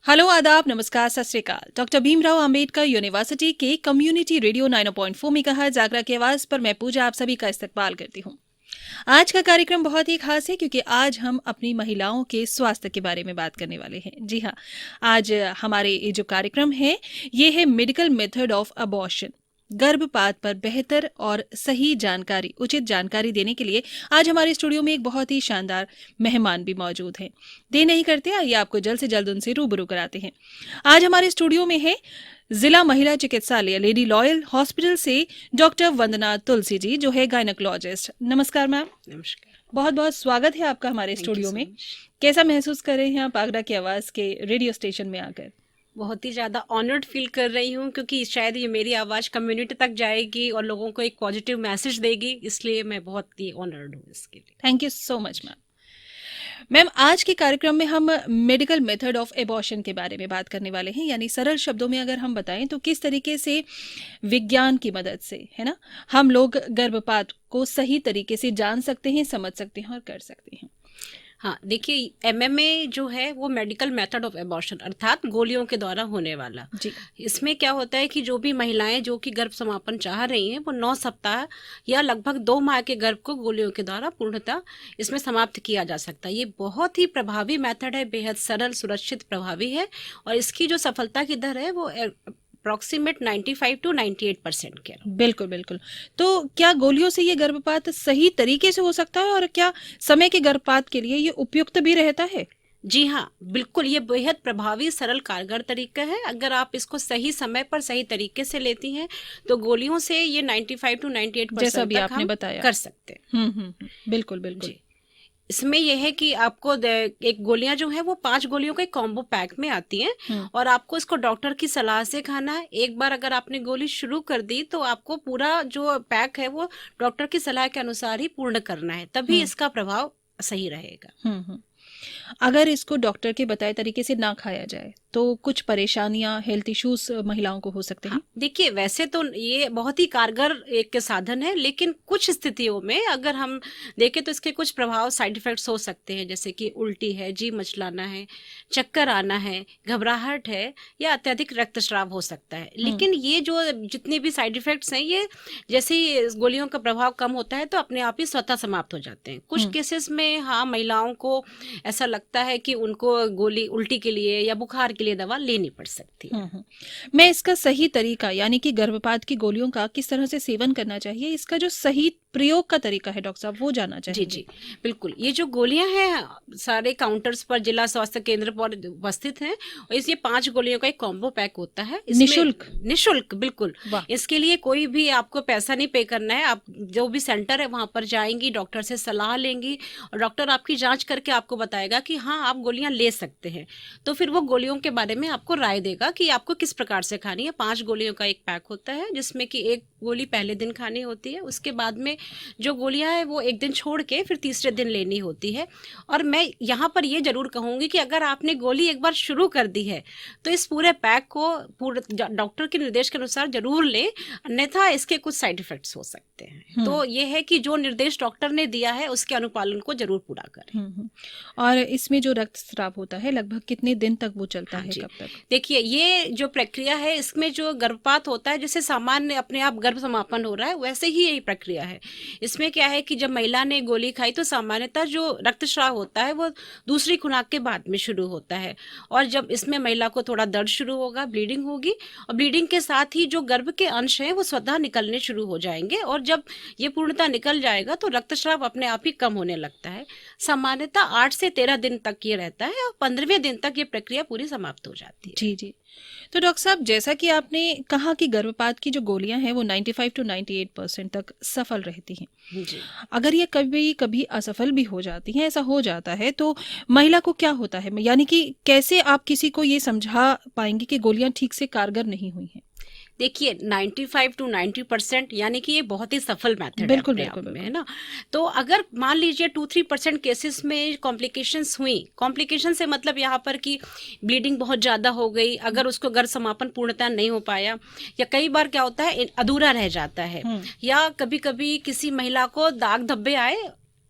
Hello आदाब नमस्कार सत श्री अकाल। डॉक्टर भीमराव अंबेडकर यूनिवर्सिटी के कम्युनिटी रेडियो 90.4 मेगाहर्ट्ज जागरा की आवाज पर मैं पूजा आप सभी का इस्तकबाल करती हूँ। आज का कार्यक्रम बहुत ही खास है क्योंकि आज हम अपनी महिलाओं के स्वास्थ्य के बारे में बात करने वाले हैं। जी हाँ, आज हमारे ये जो कार्यक्रम है ये है मेडिकल मेथड ऑफ अबॉर्शन। गर्भपात पर बेहतर और सही जानकारी, उचित जानकारी देने के लिए आज हमारे स्टूडियो में एक बहुत ही शानदार मेहमान भी मौजूद हैं। देर नहीं करते, आइए आपको जल्द से जल्द उनसे रूबरू कराते हैं। आज हमारे स्टूडियो में है जिला महिला चिकित्सालय लेडी लॉयल हॉस्पिटल से डॉक्टर वंदना तुलसी जी, जो है गायनेकोलॉजिस्ट। नमस्कार मैम। नमस्कार। बहुत बहुत स्वागत है आपका हमारे स्टूडियो में। कैसा महसूस कर रहे हैं आप आगरा की आवाज के रेडियो स्टेशन में आकर? बहुत ही ज़्यादा ऑनर्ड फील कर रही हूँ क्योंकि शायद ये मेरी आवाज़ कम्युनिटी तक जाएगी और लोगों को एक पॉजिटिव मैसेज देगी, इसलिए मैं बहुत ही ऑनर्ड हूँ इसके लिए। Thank you so much ma'am. Ma'am, आज के कार्यक्रम में हम मेडिकल मेथड ऑफ एबॉर्शन के बारे में बात करने वाले हैं, यानी सरल शब्दों में अगर हम बताएं तो किस तरीके से विज्ञान की मदद से, है ना, हम लोग गर्भपात को सही तरीके से जान सकते हैं, समझ सकते हैं और कर सकते हैं। हाँ, देखिए एमएमए जो है वो मेडिकल मेथड ऑफ एबॉर्शन अर्थात गोलियों के द्वारा होने वाला। जी। इसमें क्या होता है कि जो भी महिलाएं जो कि गर्भ समापन चाह रही हैं वो 9 सप्ताह या लगभग 2 माह के गर्भ को गोलियों के द्वारा पूर्णतः इसमें समाप्त किया जा सकता है। ये बहुत ही प्रभावी मेथड है, बेहद सरल, सुरक्षित, प्रभावी है और इसकी जो सफलता की दर है वो अप्रॉक्सीमेट 95 to 98% के। बिल्कुल बिल्कुल। तो क्या गोलियों से ये गर्भपात सही तरीके से हो सकता है और क्या समय के गर्भपात के लिए ये उपयुक्त भी रहता है? जी हाँ, बिल्कुल, ये बेहद प्रभावी, सरल, कारगर तरीका है। अगर आप इसको सही समय पर सही तरीके से लेती हैं तो गोलियों से ये 95 to 98% जैसा भी तक आपने हम बताया कर सकते हैं। बिल्कुल बिल्कुल। जी। इसमें यह है कि आपको एक गोलियां जो है वो 5 गोलियों के कॉम्बो पैक में आती हैं और आपको इसको डॉक्टर की सलाह से खाना है। एक बार अगर आपने गोली शुरू कर दी तो आपको पूरा जो पैक है वो डॉक्टर की सलाह के अनुसार ही पूर्ण करना है, तभी इसका प्रभाव सही रहेगा। अगर इसको डॉक्टर के बताए तरीके से ना खाया जाए तो कुछ परेशानियां, हेल्थ इश्यूज महिलाओं को हो सकते हैं। हाँ, देखिए वैसे तो ये बहुत ही कारगर एक साधन है, लेकिन कुछ स्थितियों में अगर हम देखें तो इसके कुछ प्रभाव, साइड इफेक्ट्स हो सकते हैं, जैसे कि उल्टी है, जी मचलाना है, चक्कर आना है, घबराहट है या अत्यधिक रक्तस्राव हो सकता है। लेकिन ये जो जितने भी साइड इफेक्ट्स हैं ये जैसे ही गोलियों का प्रभाव कम होता है तो अपने आप ही स्वतः समाप्त हो जाते हैं। कुछ केसेस में हाँ, महिलाओं को ऐसा लगता है कि उनको गोली उल्टी के लिए या बुखार के लिए दवा लेनी पड़ सकती है। मैं इसका सही तरीका, यानी कि गर्भपात की गोलियों का किस तरह से सेवन करना चाहिए, इसका जो सही प्रयोग का तरीका है डॉक्टर साहब, वो जानना चाहिए। जी, बिल्कुल। ये जो गोलियां हैं सारे काउंटर्स पर, जिला स्वास्थ्य केंद्र पर उपस्थित हैं और इस ये 5 गोलियों का एक कॉम्बो पैक होता है। निःशुल्क बिल्कुल। इसके लिए कोई भी आपको पैसा नहीं पे करना है। आप जो भी सेंटर है वहां पर जाएंगी, डॉक्टर से सलाह लेंगी और डॉक्टर आपकी जांच करके आपको बताएगा कि हाँ, आप गोलियां ले सकते हैं। तो फिर वो गोलियों के बारे में आपको राय देगा कि आपको किस प्रकार से खानी है। 5 गोलियों का एक पैक होता है जिसमें कि एक गोली पहले दिन खानी होती है, उसके बाद में जो गोलियां है वो एक दिन छोड़ के फिर तीसरे दिन लेनी होती है। और मैं यहाँ पर ये जरूर कहूँगी कि अगर आपने गोली एक बार शुरू कर दी है तो इस पूरे पैक को पूरे डॉक्टर के निर्देश के अनुसार जरूर ले, अन्यथा इसके कुछ साइड इफेक्ट्स हो सकते हैं। तो ये है कि जो निर्देश डॉक्टर ने दिया है उसके अनुपालन को जरूर पूरा करें। और इसमें जो रक्तस्राव होता है लगभग कितने दिन तक वो चलता है, कब तक? देखिए ये जो प्रक्रिया है इसमें जो गर्भपात होता है, जैसे सामान्य अपने आप गर्भ समापन हो रहा है वैसे ही यही प्रक्रिया है। इसमें क्या है कि जब महिला ने गोली खाई तो सामान्यतः जो रक्तस्राव होता है वो दूसरी खुराक के बाद में शुरू होता है और जब इसमें महिला को थोड़ा दर्द शुरू होगा, ब्लीडिंग होगी और ब्लीडिंग के साथ ही जो गर्भ के अंश हैं वो स्वतः निकलने शुरू हो जाएंगे और जब ये पूर्णतः निकल जाएगा तो रक्तस्राव अपने आप ही कम होने लगता है। सामान्यतः 8 से 13 दिन तक ये रहता है और 15वें दिन तक ये प्रक्रिया पूरी समाप्त हो जाती है। जी। तो डॉक्टर साहब, जैसा कि आपने कहा कि गर्भपात की जो गोलियां हैं वो 95 to 98% तक सफल रहती हैं। जी। अगर ये कभी कभी असफल भी हो जाती हैं, ऐसा हो जाता है, तो महिला को क्या होता है, यानी कि कैसे आप किसी को ये समझा पाएंगे कि गोलियां ठीक से कारगर नहीं हुई हैं? देखिए 95 to 90% यानी कि ये बहुत ही सफल मेथड है बिल्कुल, है ना। तो अगर मान लीजिए 2-3% केसेस में कॉम्प्लिकेशंस हुई, कॉम्प्लिकेशन से मतलब यहाँ पर कि ब्लीडिंग बहुत ज़्यादा हो गई, अगर उसको गर्भ समापन पूर्णतः नहीं हो पाया या कई बार क्या होता है अधूरा रह जाता है या कभी कभी किसी महिला को दाग धब्बे आए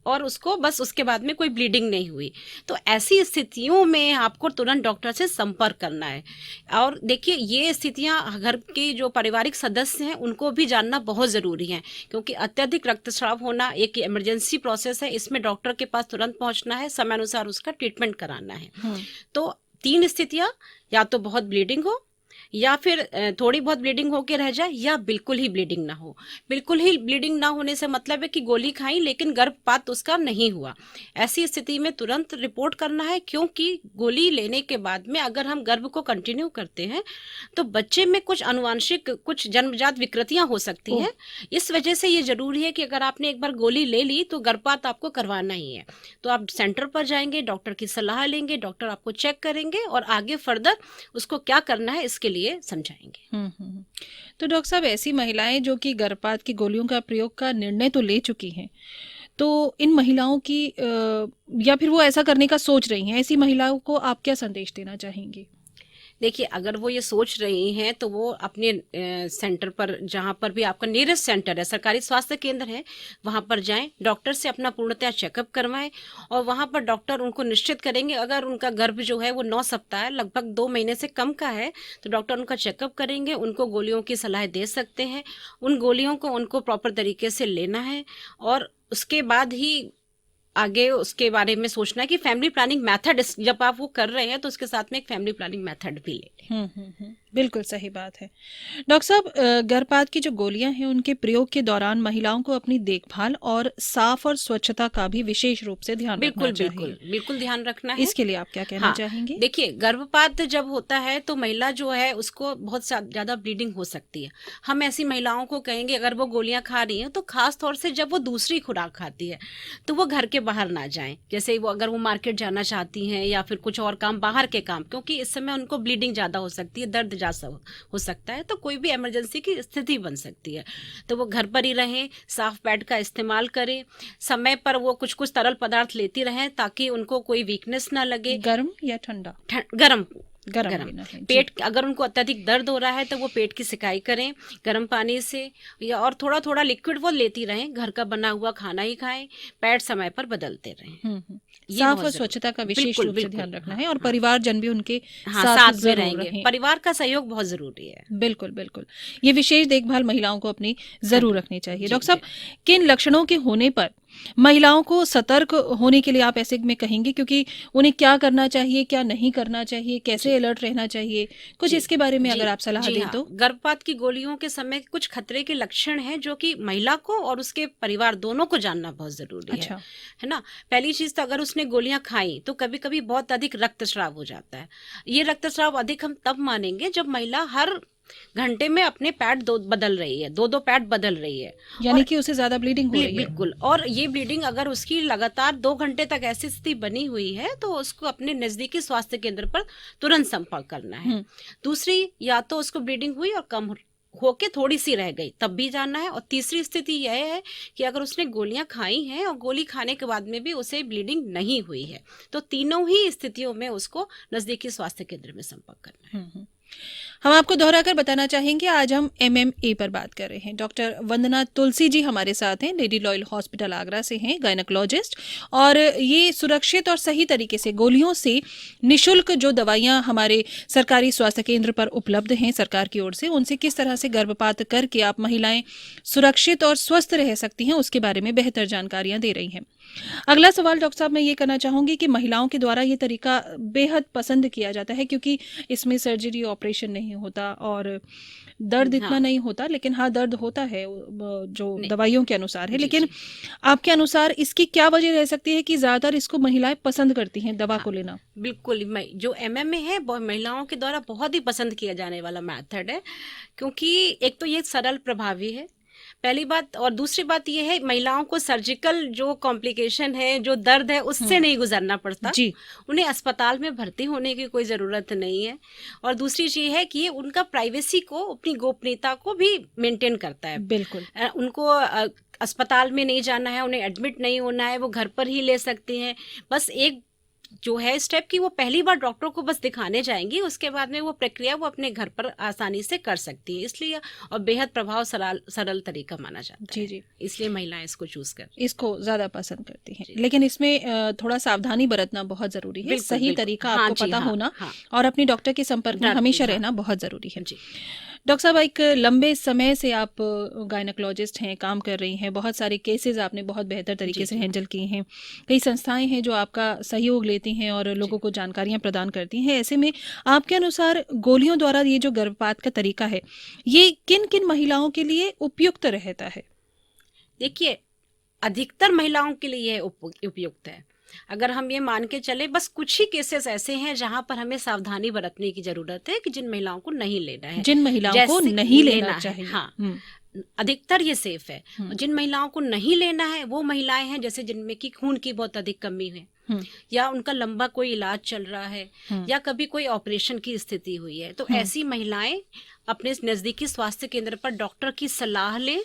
और उसको बस उसके बाद में कोई ब्लीडिंग नहीं हुई, तो ऐसी स्थितियों में आपको तुरंत डॉक्टर से संपर्क करना है। और देखिए, ये स्थितियां घर के जो पारिवारिक सदस्य हैं उनको भी जानना बहुत ज़रूरी है, क्योंकि अत्यधिक रक्तस्राव होना एक इमरजेंसी प्रोसेस है। इसमें डॉक्टर के पास तुरंत पहुंचना है, समय अनुसार उसका ट्रीटमेंट कराना है। तो 3 स्थितियां, या तो बहुत ब्लीडिंग हो, या फिर थोड़ी बहुत ब्लीडिंग होके रह जाए, या बिल्कुल ही ब्लीडिंग ना हो। बिल्कुल ही ब्लीडिंग ना होने से मतलब है कि गोली खाई लेकिन गर्भपात उसका नहीं हुआ। ऐसी स्थिति में तुरंत रिपोर्ट करना है, क्योंकि गोली लेने के बाद में अगर हम गर्भ को कंटिन्यू करते हैं तो बच्चे में कुछ अनुवांशिक, कुछ जन्मजात विकृतियां हो सकती हैं। इस वजह से ये जरूरी है कि अगर आपने एक बार गोली ले ली तो गर्भपात आपको करवाना ही है। तो आप सेंटर पर जाएंगे, डॉक्टर की सलाह लेंगे, डॉक्टर आपको चेक करेंगे और आगे फर्दर उसको क्या करना है इसके लिए समझाएंगे। तो डॉक्टर साहब, ऐसी महिलाएं जो कि गर्भपात की गोलियों का प्रयोग का निर्णय तो ले चुकी हैं, तो इन महिलाओं की या फिर वो ऐसा करने का सोच रही हैं, ऐसी महिलाओं को आप क्या संदेश देना चाहेंगे? देखिए, अगर वो ये सोच रही हैं तो वो अपने सेंटर पर, जहाँ पर भी आपका नियरेस्ट सेंटर है, सरकारी स्वास्थ्य केंद्र है, वहाँ पर जाएं, डॉक्टर से अपना पूर्णतः चेकअप करवाएं और वहाँ पर डॉक्टर उनको निश्चित करेंगे। अगर उनका गर्भ जो है वो 9 सप्ताह है, लगभग 2 महीने से कम का है, तो डॉक्टर उनका चेकअप करेंगे, उनको गोलियों की सलाह दे सकते हैं। उन गोलियों को उनको प्रॉपर तरीके से लेना है और उसके बाद ही आगे उसके बारे में सोचना है कि फैमिली प्लानिंग मेथड, जब आप वो कर रहे हैं तो उसके साथ में एक फैमिली प्लानिंग मेथड भी ले लें। बिल्कुल सही बात है। डॉक्टर साहब, गर्भपात की जो गोलियां हैं उनके प्रयोग के दौरान महिलाओं को अपनी देखभाल और साफ और स्वच्छता का भी विशेष रूप से ध्यान रखना चाहिए। बिल्कुल ध्यान रखना है। इसके लिए आप क्या कहना चाहेंगे? देखिए, गर्भपात जब होता है तो महिला जो है उसको बहुत ज्यादा ब्लीडिंग हो सकती है। हम ऐसी महिलाओं को कहेंगे, अगर वो गोलियां खा रही हैं तो खास तौर से जब वो दूसरी खुराक खाती है तो वो घर के बाहर ना जाएं। जैसे वो अगर वो मार्केट जाना चाहती हैं या फिर कुछ और काम, बाहर के काम, क्योंकि इस समय उनको ब्लीडिंग ज्यादा हो सकती है, दर्द ज्यादा हो सकता है, तो कोई भी इमरजेंसी की स्थिति बन सकती है। तो वो घर पर ही रहें, साफ पैड का इस्तेमाल करें, समय पर वो कुछ कुछ तरल पदार्थ लेती रहें ताकि उनको कोई वीकनेस ना लगे। गर्म या ठंडा? गरम। पेट, अगर उनको अत्यधिक दर्द हो रहा है तो वो पेट की सिकाई करें गर्म पानी से, या और थोड़ा थोड़ा लिक्विड वो लेती रहें, घर का बना हुआ खाना ही खाएं, पैड समय पर बदलते रहें। साफ और स्वच्छता का विशेष रूप से ध्यान रखना है और परिवारजन भी उनके साथ में रहेंगे। परिवार का सहयोग बहुत जरूरी है। बिल्कुल बिल्कुल, ये विशेष देखभाल महिलाओं को अपनी जरूर रखनी चाहिए। डॉक्टर साहब, किन लक्षणों के होने पर महिलाओं को सतर्क होने के लिए आप ऐसे में कहेंगे, क्योंकि उन्हें क्या करना चाहिए, क्या नहीं करना चाहिए, कैसे अलर्ट रहना चाहिए, कुछ इसके बारे में अगर आप सलाह दें तो? गर्भपात की गोलियों के समय कुछ खतरे के लक्षण हैं जो कि महिला को और उसके परिवार दोनों को जानना बहुत जरूरी है ना। पहली चीज तो, अगर उसने गोलियां खाई तो कभी कभी बहुत अधिक रक्तस्राव हो जाता है। ये रक्तस्राव अधिक हम तब मानेंगे जब महिला हर घंटे में अपने पैड बदल रही है, 2 पैड बदल रही है, यानी कि उसे ज्यादा ब्लीडिंग हो रही है। बिल्कुल। और ये ब्लीडिंग अगर उसकी लगातार 2 घंटे तक ऐसी स्थिति बनी हुई है तो उसको अपने नजदीकी स्वास्थ्य केंद्र पर तुरंत संपर्क करना है। दूसरी, या तो उसको ब्लीडिंग हुई और कम होके थोड़ी सी रह गई तब भी जानना है। और तीसरी स्थिति यह है कि अगर उसने गोलियां खाई हैं और गोली खाने के बाद में भी उसे ब्लीडिंग नहीं हुई है, तो तीनों ही स्थितियों में उसको नजदीकी स्वास्थ्य केंद्र में संपर्क करना है। हम आपको दोहराकर बताना चाहेंगे, आज हम MMA पर बात कर रहे हैं। डॉक्टर वंदना तुलसी जी हमारे साथ हैं, लेडी लॉयल हॉस्पिटल आगरा से हैं, गायनोकोलॉजिस्ट। और ये सुरक्षित और सही तरीके से गोलियों से निशुल्क जो दवाइयां हमारे सरकारी स्वास्थ्य केंद्र पर उपलब्ध हैं सरकार की ओर से, उनसे किस तरह से गर्भपात करके आप महिलाएं सुरक्षित और स्वस्थ रह सकती हैं, उसके बारे में बेहतर जानकारियां दे रही हैं। अगला सवाल डॉक्टर साहब मैं ये करना चाहूंगी कि महिलाओं के द्वारा ये तरीका बेहद पसंद किया जाता है, क्योंकि इसमें सर्जरी, ऑपरेशन नहीं होता और दर्द इतना नहीं होता। लेकिन हाँ, दर्द होता है जो दवाइयों के अनुसार है। लेकिन आपके अनुसार इसकी क्या वजह रह सकती है कि ज्यादातर इसको महिलाएं पसंद करती हैं दवा को लेना? बिल्कुल, जो MMA है महिलाओं के द्वारा बहुत ही पसंद किया जाने वाला मेथड है, क्योंकि एक तो ये सरल प्रभावी है, पहली बात। और दूसरी बात ये है, महिलाओं को सर्जिकल जो कॉम्प्लिकेशन है, जो दर्द है, उससे नहीं गुजरना पड़ता जी। उन्हें अस्पताल में भर्ती होने की कोई ज़रूरत नहीं है। और दूसरी चीज़ है कि ये उनका प्राइवेसी को, अपनी गोपनीयता को भी मेंटेन करता है। बिल्कुल, उनको अस्पताल में नहीं जाना है, उन्हें एडमिट नहीं होना है, वो घर पर ही ले सकती हैं। बस एक जो है स्टेप की वो पहली बार डॉक्टर को बस दिखाने जाएंगी, उसके बाद में वो प्रक्रिया वो अपने घर पर आसानी से कर सकती है, इसलिए और बेहद प्रभाव सरल तरीका माना जाता है। जी, इसलिए महिलाएं इसको चूज इसको ज्यादा पसंद करती हैं। लेकिन इसमें थोड़ा सावधानी बरतना बहुत जरूरी है, सही तरीका आपको पता होना और अपनी डॉक्टर के संपर्क में हमेशा रहना बहुत जरूरी है। डॉक्टर साहब, एक लंबे समय से आप गायनेकोलॉजिस्ट हैं, काम कर रही हैं, बहुत सारे केसेस आपने बहुत बेहतर तरीके से हैंडल किए हैं, कई संस्थाएं हैं जो आपका सहयोग लेती हैं और लोगों को जानकारियां प्रदान करती हैं। ऐसे में आपके अनुसार गोलियों द्वारा ये जो गर्भपात का तरीका है, ये किन किन महिलाओं के लिए उपयुक्त रहता है? देखिए, अधिकतर महिलाओं के लिए यह उपयुक्त है। अगर हम ये मान के चले, बस कुछ ही केसेस ऐसे हैं जहां पर हमें सावधानी बरतने की जरूरत है कि जिन महिलाओं को नहीं लेना है, जिन महिलाओं को नहीं लेना चाहिए। हाँ, अधिकतर ये सेफ है। जिन महिलाओं को नहीं लेना है वो महिलाएं हैं जैसे जिनमें की खून की बहुत अधिक कमी है, या उनका लंबा कोई इलाज चल रहा है, या कभी कोई ऑपरेशन की स्थिति हुई है, तो ऐसी महिलाएं अपने नजदीकी स्वास्थ्य केंद्र पर डॉक्टर की सलाह ले,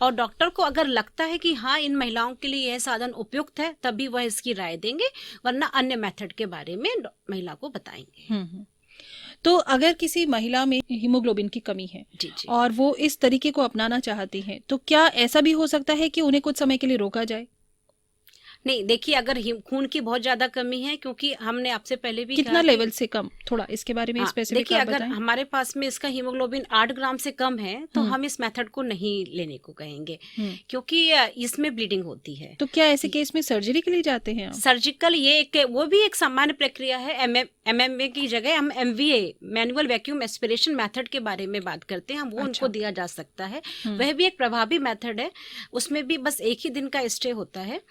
और डॉक्टर को अगर लगता है कि हाँ इन महिलाओं के लिए यह साधन उपयुक्त है, तभी वह इसकी राय देंगे, वरना अन्य मेथड के बारे में महिला को बताएंगे। तो अगर किसी महिला में हीमोग्लोबिन की कमी है और वो इस तरीके को अपनाना चाहती हैं, तो क्या ऐसा भी हो सकता है कि उन्हें कुछ समय के लिए रोका जाए? नहीं, देखिए, अगर खून की बहुत ज्यादा कमी है, क्योंकि हमने आपसे पहले भी कितना लेवल से कम, थोड़ा इसके बारे में स्पेसिफिक देखिए, अगर हमारे पास में इसका हीमोग्लोबिन 8 ग्राम से कम है तो हम इस मेथड को नहीं लेने को कहेंगे, क्योंकि इसमें ब्लीडिंग होती है। तो क्या ऐसे केस में सर्जरी के लिए जाते हैं? सर्जिकल वो भी एक सामान्य प्रक्रिया है। MMA की जगह हम MVA, manual vacuum aspiration method के बारे में बात करते हैं, वो उनको दिया जा सकता है। वह भी एक प्रभावी मेथड है, उसमें भी बस एक ही दिन का स्टे होता है,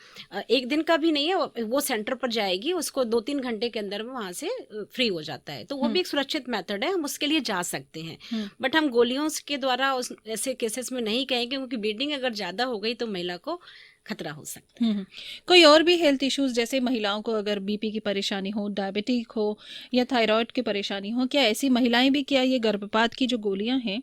एक दिन का भी नहीं है। वो सेंटर पर जाएगी, उसको 2-3 घंटे के अंदर में वहां से फ्री हो जाता है, तो वो भी एक सुरक्षित मेथड है, हम उसके लिए जा सकते हैं। बट हम गोलियों के द्वारा ऐसे केसेस में नहीं कहेंगे, क्योंकि ब्लीडिंग अगर ज्यादा हो गई तो महिला को खतरा हो सकता है। कोई और भी हेल्थ इश्यूज, जैसे महिलाओं को अगर बीपी की परेशानी हो, डायबिटिक हो या थायराइड की परेशानी हो, क्या ऐसी महिलाएं भी, क्या ये गर्भपात की जो गोलियां हैं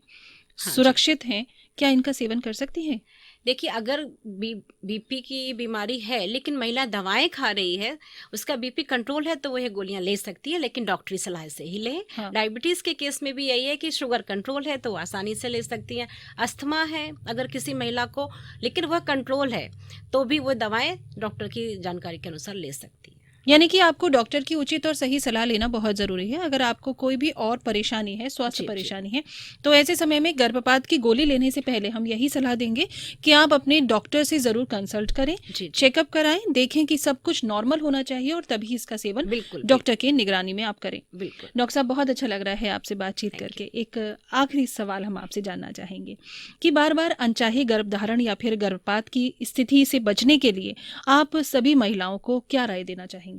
सुरक्षित हैं, क्या इनका सेवन कर सकती हैं? देखिए, अगर बीपी की बीमारी है लेकिन महिला दवाएं खा रही है, उसका बीपी कंट्रोल है, तो वो ये गोलियां ले सकती है, लेकिन डॉक्टरी सलाह से ही ले। डायबिटीज के केस में भी यही है कि शुगर कंट्रोल है तो आसानी से ले सकती हैं। अस्थमा है अगर किसी महिला को, लेकिन वह कंट्रोल है, तो भी वो दवाएं डॉक्टर की जानकारी के अनुसार ले सकती है। यानी कि आपको डॉक्टर की उचित और सही सलाह लेना बहुत जरूरी है। अगर आपको कोई भी और परेशानी है, स्वास्थ्य परेशानी है, तो ऐसे समय में गर्भपात की गोली लेने से पहले हम यही सलाह देंगे कि आप अपने डॉक्टर से जरूर कंसल्ट करें, चेकअप कराएं, देखें कि सब कुछ नॉर्मल होना चाहिए और तभी इसका सेवन डॉक्टर के निगरानी में आप करें। डॉक्टर साहब, बहुत अच्छा लग रहा है आपसे बातचीत करके। एक आखिरी सवाल हम आपसे जानना चाहेंगे कि बार बार अनचाहे गर्भधारण या फिर गर्भपात की स्थिति से बचने के लिए आप सभी महिलाओं को क्या राय देना चाहेंगे?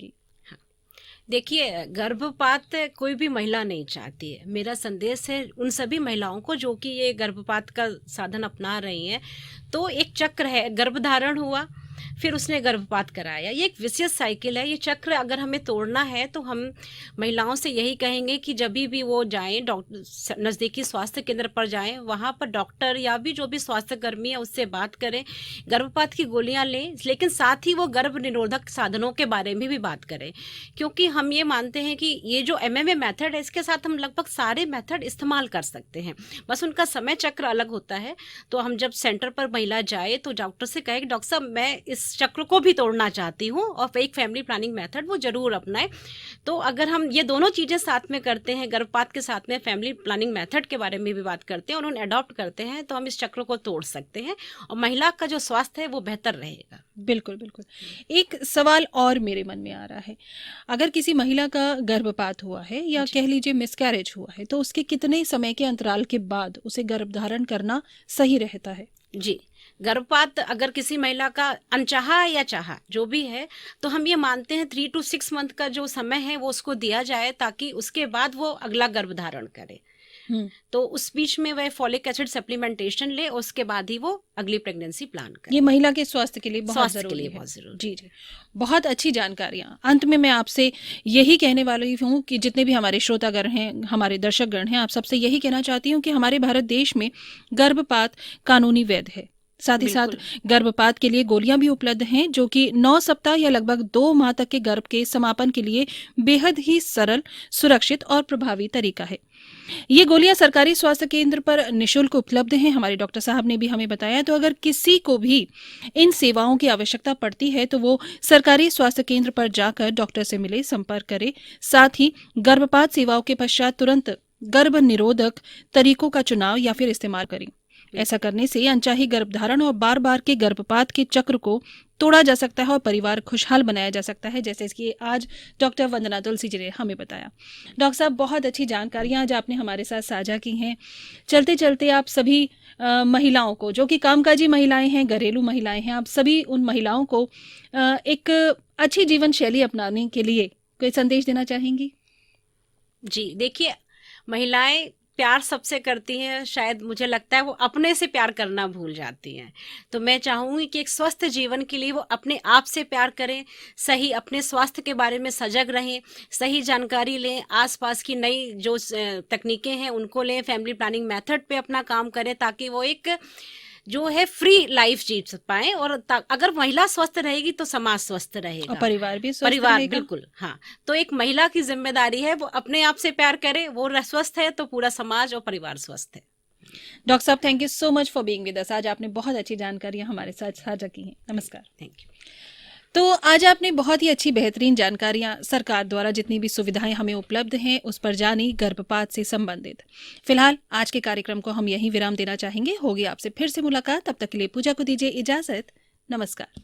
देखिए, गर्भपात कोई भी महिला नहीं चाहती है। मेरा संदेश है उन सभी महिलाओं को जो कि ये गर्भपात का साधन अपना रही हैं। तो एक चक्र है, गर्भधारण हुआ, फिर उसने गर्भपात कराया, ये एक विशेष साइकिल है। ये चक्र अगर हमें तोड़ना है तो हम महिलाओं से यही कहेंगे कि जब भी वो जाएं, नज़दीकी स्वास्थ्य केंद्र पर जाएं, वहाँ पर डॉक्टर या भी जो भी स्वास्थ्य कर्मी है उससे बात करें, गर्भपात की गोलियां लें, लेकिन साथ ही वो गर्भ निरोधक साधनों के बारे में भी बात करें, क्योंकि हम ये मानते हैं कि ये जो MMA मेथड है, इसके साथ हम लगभग सारे मेथड इस्तेमाल कर सकते हैं, बस उनका समय चक्र अलग होता है। तो हम जब सेंटर पर महिला जाए तो डॉक्टर से कहे कि डॉक्टर साहब, मैं इस चक्र को भी तोड़ना चाहती हूँ, और एक फैमिली प्लानिंग मेथड वो जरूर अपनाएं। तो अगर हम ये दोनों चीजें साथ में करते हैं, गर्भपात के साथ में फैमिली प्लानिंग मेथड के बारे में भी बात करते हैं और उन्हें अडॉप्ट करते हैं, तो हम इस चक्र को तोड़ सकते हैं और महिला का जो स्वास्थ्य है वो बेहतर रहेगा। बिल्कुल बिल्कुल। एक सवाल और मेरे मन में आ रहा है, अगर किसी महिला का गर्भपात हुआ है या कह लीजिए मिसकैरेज हुआ है, तो उसके कितने समय के अंतराल के बाद उसे गर्भधारण करना सही रहता है? जी, गर्भपात अगर किसी महिला का अनचाहा या चाहा जो भी है, तो हम ये मानते हैं 3 to 6 मंथ का जो समय है वो उसको दिया जाए, ताकि उसके बाद वो अगला गर्भधारण करे। तो उस बीच में वह फॉलिक एसिड सप्लीमेंटेशन ले, उसके बाद ही वो अगली प्रेगनेंसी प्लान करे। ये महिला के स्वास्थ्य के लिए बहुत जरूरी है। जी जी, बहुत अच्छी जानकारियां। अंत में मैं आपसे यही कहने वाली हूँ कि जितने भी हमारे श्रोतागण हैं, हमारे दर्शकगण हैं, आप सबसे यही कहना चाहती हूँ कि हमारे भारत देश में गर्भपात कानूनी वैध है। साथ ही साथ गर्भपात के लिए गोलियां भी उपलब्ध हैं, जो कि 9 सप्ताह या लगभग 2 माह तक के गर्भ के समापन के लिए बेहद ही सरल, सुरक्षित और प्रभावी तरीका है। ये गोलियां सरकारी स्वास्थ्य केंद्र पर निःशुल्क उपलब्ध हैं, हमारे डॉक्टर साहब ने भी हमें बताया। तो अगर किसी को भी इन सेवाओं की आवश्यकता पड़ती है तो वो सरकारी स्वास्थ्य केंद्र पर जाकर डॉक्टर से मिले, संपर्क करे। साथ ही गर्भपात सेवाओं के पश्चात तुरंत गर्भ निरोधक तरीकों का चुनाव या फिर इस्तेमाल करें। ऐसा करने से अनचाही गर्भधारण और बार बार के गर्भपात के चक्र को तोड़ा जा सकता है और परिवार खुशहाल बनाया जा सकता है, जैसे कि आज डॉक्टर वंदना तुलसी जी ने हमें बताया। डॉक्टर साहब, बहुत अच्छी जानकारियां आज आपने हमारे साथ साझा की हैं। चलते चलते आप सभी महिलाओं को, जो कि कामकाजी महिलाएं हैं, घरेलू महिलाएं हैं, आप सभी उन महिलाओं को एक अच्छी जीवन शैली अपनाने के लिए कोई संदेश देना चाहेंगी? जी, देखिए, महिलाएं प्यार सबसे करती हैं, शायद मुझे लगता है वो अपने से प्यार करना भूल जाती हैं। तो मैं चाहूँगी कि एक स्वस्थ जीवन के लिए वो अपने आप से प्यार करें, सही अपने स्वास्थ्य के बारे में सजग रहें, सही जानकारी लें, आसपास की नई जो तकनीकें हैं उनको लें, फैमिली प्लानिंग मेथड पे अपना काम करें, ताकि वो एक जो है फ्री लाइफ जी पाए। और अगर महिला स्वस्थ रहेगी तो समाज स्वस्थ रहेगा और परिवार भी स्वस्थ परिवार रहेगा। बिल्कुल, हाँ। तो एक महिला की जिम्मेदारी है वो अपने आप से प्यार करे, वो स्वस्थ है तो पूरा समाज और परिवार स्वस्थ है। डॉक्टर साहब, thank you so much for being with us. आज आपने बहुत अच्छी जानकारियां हमारे साथ साझा की हैं। नमस्कार। Thank you. तो आज आपने बहुत ही अच्छी बेहतरीन जानकारियां सरकार द्वारा जितनी भी सुविधाएं हमें उपलब्ध हैं उस पर जानी, गर्भपात से संबंधित। फिलहाल आज के कार्यक्रम को हम यहीं विराम देना चाहेंगे। होगी आपसे फिर से मुलाकात, तब तक के लिए पूजा को दीजिए इजाजत। नमस्कार।